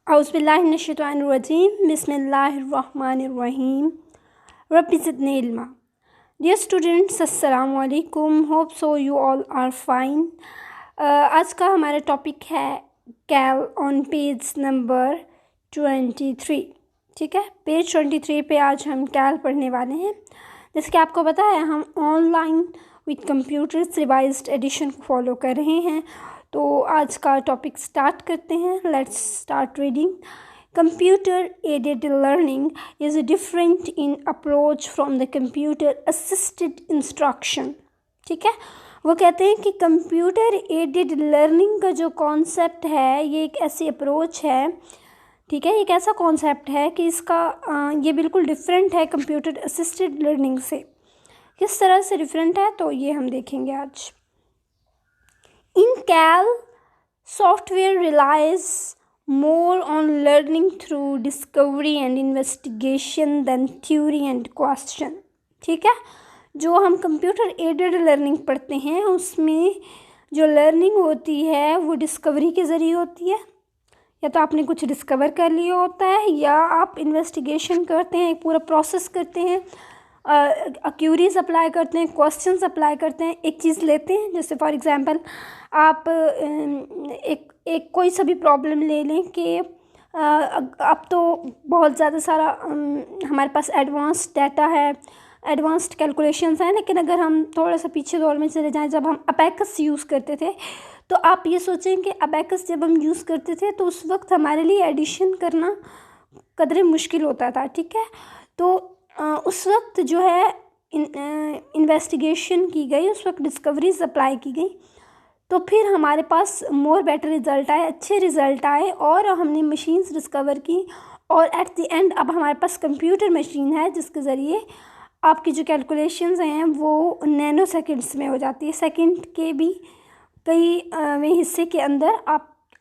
औज़ुबिल्लाहिमिनश्शैतानिर्रजीम बिस्मिल्लाहिर्रहमानिर्रहीम rabbi ज़िदनी इल्मा। Dear students, अस्सलामु अलैकुम। Hope so you all are fine. आज का हमारा टॉपिक है कैल ऑन पेज नंबर 23। ठीक है, पेज 23 पे आज हम कैल पढ़ने वाले हैं। जैसे कि आपको पता है, हम online with computers revised edition को फॉलो कर रहे हैं। तो आज का टॉपिक स्टार्ट करते हैं। Let's start reading. Computer aided learning is different in approach from the computer assisted instruction. ठीक है, वो कहते हैं कि कंप्यूटर एडेड लर्निंग का जो कॉन्सेप्ट है, ये एक ऐसी अप्रोच है, ठीक है, एक ऐसा कॉन्सेप्ट है कि इसका ये बिल्कुल डिफरेंट है कंप्यूटर असिस्टेड लर्निंग से। किस तरह से डिफरेंट है, तो ये हम देखेंगे आज। In CAL, software relies more on learning through discovery and investigation than theory and question। ठीक है, जो हम कंप्यूटर एडेड लर्निंग पढ़ते हैं उसमें जो लर्निंग होती है वो डिस्कवरी के ज़रिए होती है। या तो आपने कुछ डिस्कवर कर लिया होता है, या आप इन्वेस्टिगेशन करते हैं, एक पूरा प्रोसेस करते हैं, क्यूरीज अप्लाई करते हैं, क्वेश्चंस अप्लाई करते हैं, एक चीज़ लेते हैं। जैसे फॉर एग्जांपल आप एक कोई सा भी प्रॉब्लम ले लें कि अब तो बहुत ज़्यादा सारा हमारे पास एडवांस डाटा है, एडवांस्ड कैलकुलेशंस हैं, लेकिन अगर हम थोड़ा सा पीछे दौर में चले जाएं, जब हम अबैकस यूज़ करते थे, तो आप ये सोचें कि अबैकस जब हम यूज़ करते थे तो उस वक्त हमारे लिए एडिशन करना कदरे मुश्किल होता था। ठीक है, तो उस वक्त जो है इन्वेस्टिगेशन की गई, उस वक्त डिस्कवरीज अप्लाई की गई, तो फिर हमारे पास मोर बेटर रिज़ल्ट आए, अच्छे रिज़ल्ट आए, और हमने मशीन्स डिस्कवर की, और एट द एंड अब हमारे पास कंप्यूटर मशीन है जिसके ज़रिए आपकी जो कैलकुलेशंस हैं वो नैनो सेकेंड्स में हो जाती है। सेकंड के भी कई में हिस्से के अंदर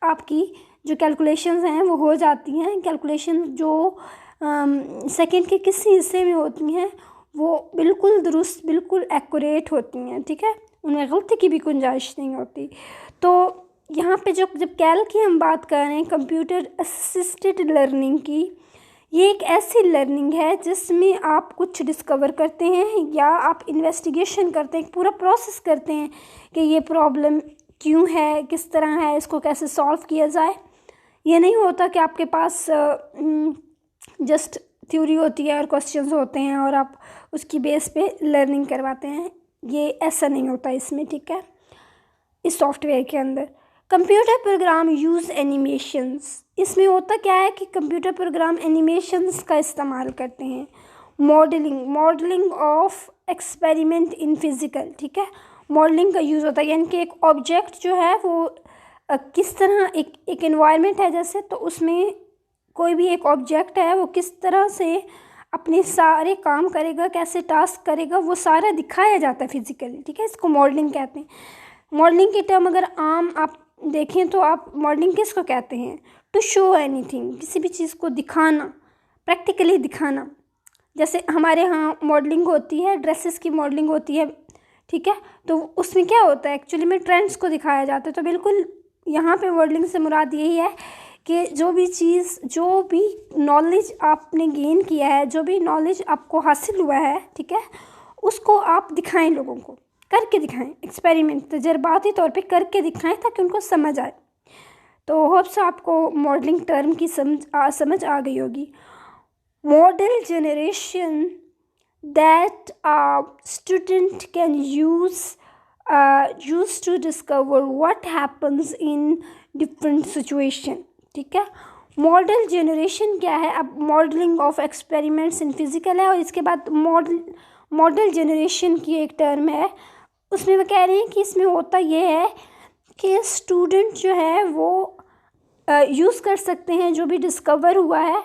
आपकी जो कैलकुलेशंस हैं वो हो जाती हैं। कैलकुलेशन जो सेकंड के किसी हिस्से में होती हैं वो बिल्कुल दुरुस्त, बिल्कुल एक्यूरेट होती हैं। ठीक है, उनमें गलती की भी गुंजाइश नहीं होती। तो यहाँ पे जब कैल की हम बात कर रहे हैं, कंप्यूटर असिस्टेड लर्निंग की, ये एक ऐसी लर्निंग है जिसमें आप कुछ डिस्कवर करते हैं या आप इन्वेस्टिगेशन करते हैं, पूरा प्रोसेस करते हैं कि ये प्रॉब्लम क्यों है, किस तरह है, इसको कैसे सॉल्व किया जाए। ये नहीं होता कि आपके पास जस्ट थ्योरी होती है और क्वेश्चंस होते हैं और आप उसकी बेस पे लर्निंग करवाते हैं। ये ऐसा नहीं होता इसमें। ठीक है, इस सॉफ्टवेयर के अंदर कंप्यूटर प्रोग्राम यूज़ एनिमेशंस। इसमें होता क्या है कि कंप्यूटर प्रोग्राम एनिमेशंस का इस्तेमाल करते हैं। Modelling of experiment in physical. ठीक है, मॉडलिंग का यूज़ होता है, यानी कि एक ऑब्जेक्ट जो है वो किस तरह एक एनवायरनमेंट है जैसे, तो उसमें कोई भी एक ऑब्जेक्ट है वो किस तरह से अपने सारे काम करेगा, कैसे टास्क करेगा, वो सारा दिखाया जाता है फिज़िकली। ठीक है, इसको मॉडलिंग कहते हैं। मॉडलिंग की टर्म अगर आम आप देखें तो आप मॉडलिंग किसको कहते हैं? टू शो एनीथिंग, किसी भी चीज़ को दिखाना, प्रैक्टिकली दिखाना। जैसे हमारे यहाँ मॉडलिंग होती है, ड्रेसेस की मॉडलिंग होती है। ठीक है, तो उसमें क्या होता है, एक्चुअली में ट्रेंड्स को दिखाया जाता है। तो बिल्कुल यहाँ पे मॉडलिंग से मुराद यही है कि जो भी चीज़, जो भी नॉलेज आपने गेन किया है, जो भी नॉलेज आपको हासिल हुआ है, ठीक है, उसको आप दिखाएं, लोगों को करके दिखाएं, एक्सपेरिमेंट तजर्बाती तौर पे करके दिखाएं ताकि उनको समझ आए। तो होप्स आपको मॉडलिंग टर्म की समझ आ गई होगी। Model generation that student can use to discover what happens in different situation. ठीक है, मॉडल जनरेशन क्या है? अब modelling of experiments in physical है, और इसके बाद मॉडल जनरेशन की एक टर्म है, उसमें वो कह रहे हैं कि इसमें होता ये है कि स्टूडेंट जो है वो यूज़ कर सकते हैं जो भी डिस्कवर हुआ है,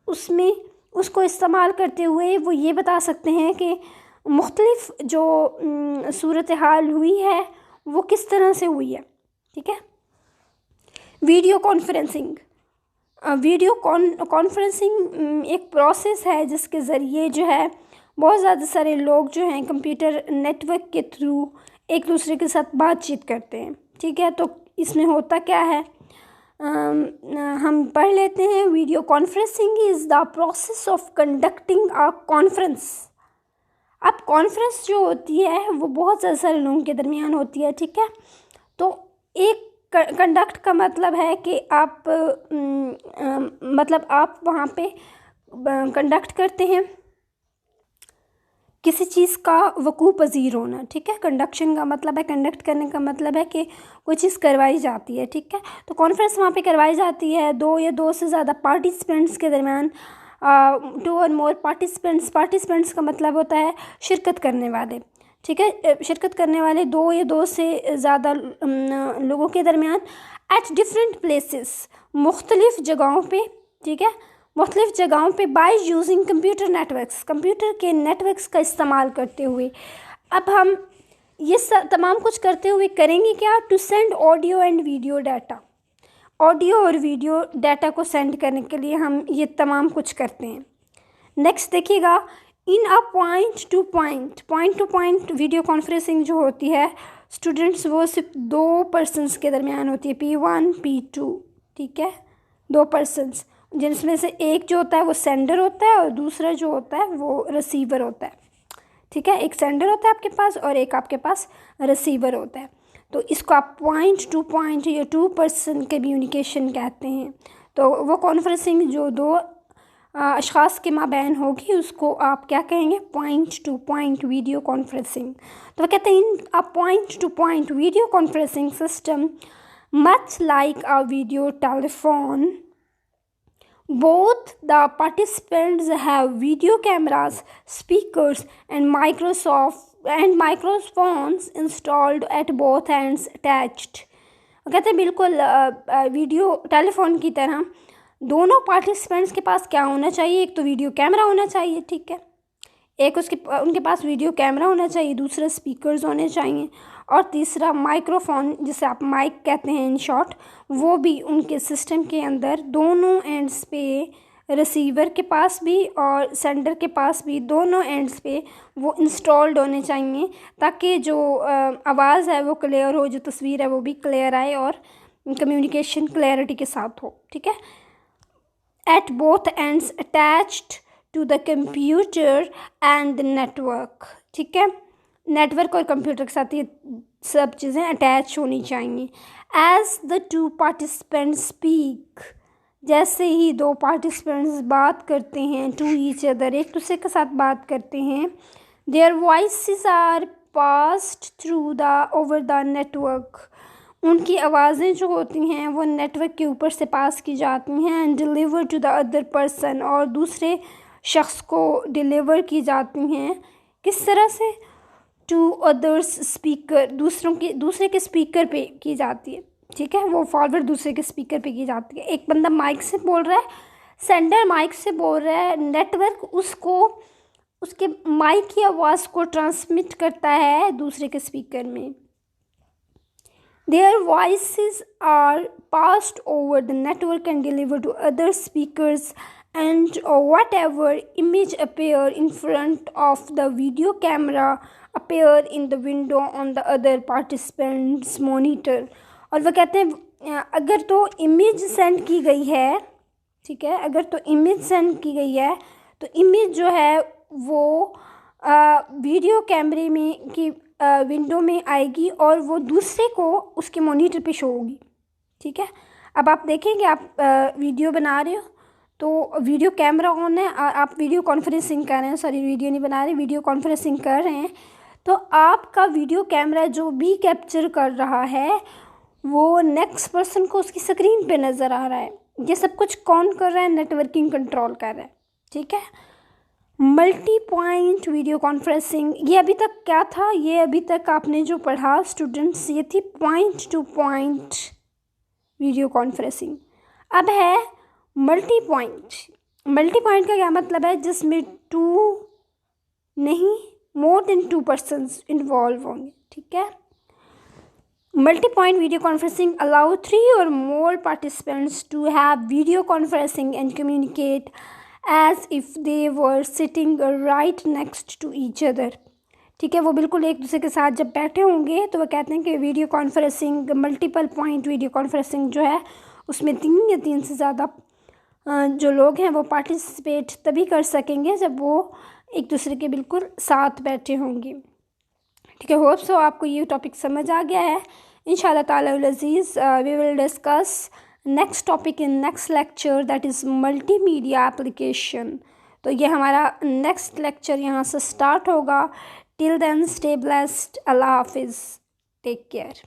उसमें उसको इस्तेमाल करते हुए वो ये बता सकते हैं कि मुख्तलिफ जो सूरत हाल हुई है वो किस तरह से हुई है। ठीक है, वीडियो कॉन्फ्रेंसिंग एक प्रोसेस है जिसके ज़रिए जो है बहुत ज़्यादा सारे लोग जो हैं कंप्यूटर नेटवर्क के थ्रू एक दूसरे के साथ बातचीत करते हैं। ठीक है, तो इसमें होता क्या है, हम पढ़ लेते हैं। Video conferencing is the process of conducting a conference. अब कॉन्फ्रेंस जो होती है वो बहुत सारे लोगों के दरमियान होती है, ठीक है। तो एक कंडक्ट का मतलब है कि आप मतलब आप वहाँ पे कंडक्ट करते हैं, किसी चीज़ का वकूफ़ पज़ीर होना, ठीक है। कंडक्शन का मतलब है, कंडक्ट करने का मतलब है कि कोई चीज़ करवाई जाती है, ठीक है। तो कॉन्फ्रेंस वहाँ पे करवाई जाती है दो या दो से ज़्यादा पार्टिसिपेंट्स के दरमियान, 2 और मोर पार्टिसिपेंट्स का मतलब होता है शिरकत करने वाले, ठीक है। शिरकत करने वाले 2 या 2 से ज़्यादा लोगों के दरमियान एट डिफरेंट प्लेसेस, मुख्तलिफ़ जगहों पे, ठीक है, मुख्तलिफ़ जगहों पे by using computer networks, computer के नेटवर्क्स का इस्तेमाल करते हुए। अब हम ये तमाम कुछ करते हुए करेंगे क्या? To send audio and video data, audio और वीडियो डाटा को सेंड करने के लिए हम ये तमाम कुछ करते हैं। नेक्स्ट देखिएगा, in a point to point video conferencing जो होती है स्टूडेंट्स, वो सिर्फ 2 पर्सनस के दरमियान होती है, P1 P2, ठीक है, 2 पर्सनस, जिसमें से एक जो होता है वो सेंडर होता है और दूसरा जो होता है वो रिसीवर होता है, ठीक है। एक सेंडर होता है आपके पास और एक आपके पास रिसीवर होता है। तो इसको आप पॉइंट टू पॉइंट या 2 पर्सन कम्युनिकेशन कहते हैं। तो वो कॉन्फ्रेंसिंग जो 2 अशख़ास के माबैन होगी उसको आप क्या कहेंगे? Point to point video conferencing. तो वो कहते हैं in a point to point video conferencing system much like a video telephone, both the participants have video cameras, speakers and microphones installed at both ends attached। कहते हैं बिल्कुल video telephone की तरह दोनों पार्टिसिपेंट्स के पास क्या होना चाहिए? एक तो वीडियो कैमरा होना चाहिए, ठीक है, एक उनके पास वीडियो कैमरा होना चाहिए, दूसरा स्पीकर्स होने चाहिए और तीसरा माइक्रोफोन, जिसे आप माइक कहते हैं इन शॉर्ट, वो भी उनके सिस्टम के अंदर दोनों एंड्स पे, रिसीवर के पास भी और सेंडर के पास भी, दोनों एंड्स पे वो इंस्टॉल्ड होने चाहिए ताकि जो आवाज़ है वो क्लियर हो, जो तस्वीर है वो भी क्लियर आए और कम्युनिकेशन क्लैरिटी के साथ हो, ठीक है। At both ends attached to the computer and the network, ठीक है, नेटवर्क और कंप्यूटर के साथ ये सब चीज़ें अटैच होनी चाहिए। एज द 2 पार्टिसिपेंट्स स्पीक, जैसे ही 2 पार्टिसिपेंट्स बात करते हैं, टू ईच अदर, एक दूसरे के साथ बात करते हैं, their voices are passed through the over the network, उनकी आवाज़ें जो होती हैं वो नेटवर्क के ऊपर से पास की जाती हैं, and deliver to the other person, और दूसरे शख्स को डिलीवर की जाती हैं। किस तरह से? टू अदर्स स्पीकर, दूसरे के स्पीकर पे की जाती है, ठीक है, वो फॉरवर्ड दूसरे के स्पीकर पे की जाती है। एक बंदा माइक से बोल रहा है, सेंडर माइक से बोल रहा है, नेटवर्क उसको उसके माइक की आवाज़ को ट्रांसमिट करता है दूसरे के स्पीकर में। Their voices are passed over the network and delivered to other speakers, and whatever image appear in front of the video camera appear in the window on the other participants monitor। और वो कहते हैं अगर तो image send की गई है, ठीक है, अगर तो इमेज सेंड की गई है तो इमेज जो है वो वीडियो कैमरे में की विंडो में आएगी और वो दूसरे को उसके मॉनिटर पे शो होगी, ठीक है। अब आप देखेंगे, आप वीडियो बना रहे हो तो वीडियो कैमरा ऑन है, आप वीडियो कॉन्फ्रेंसिंग कर रहे हैं, सॉरी वीडियो नहीं बना रहे, वीडियो कॉन्फ्रेंसिंग कर रहे हैं, तो आपका वीडियो कैमरा जो भी कैप्चर कर रहा है वो नेक्स्ट पर्सन को उसकी स्क्रीन पे नज़र आ रहा है। ये सब कुछ कौन कर रहा है? नेटवर्किंग कंट्रोल कर रहा है, ठीक है। मल्टी पॉइंट वीडियो कॉन्फ्रेंसिंग, ये अभी तक क्या था? ये अभी तक आपने जो पढ़ा स्टूडेंट्स, ये थी point to point video conferencing. अब है मल्टी पॉइंट। मल्टी पॉइंट का क्या मतलब है? जिसमें 2 नहीं, मोर देन 2 पर्सन्स इन्वॉल्व होंगे, ठीक है। Multi point video conferencing allow 3 or more participants to have video conferencing and communicate as if they were sitting right next to each other, ठीक है। वो बिल्कुल एक दूसरे के साथ जब बैठे होंगे तो वो कहते हैं कि video conferencing, multiple point video conferencing जो है उसमें 3 या 3 से ज़्यादा जो लोग हैं वो पार्टिसिपेट तभी कर सकेंगे जब वो एक दूसरे के बिल्कुल साथ बैठे होंगे। ठीक है, होप सो आपको ये टॉपिक समझ आ गया है। इंशाल्लाह ताला अज़ीज़ we will discuss next topic in next lecture, that is multimedia application. तो ये हमारा नेक्स्ट लेक्चर यहाँ से स्टार्ट होगा। टिल देन स्टे ब्लेस्ड, अल्लाह हाफिज़, टेक केयर।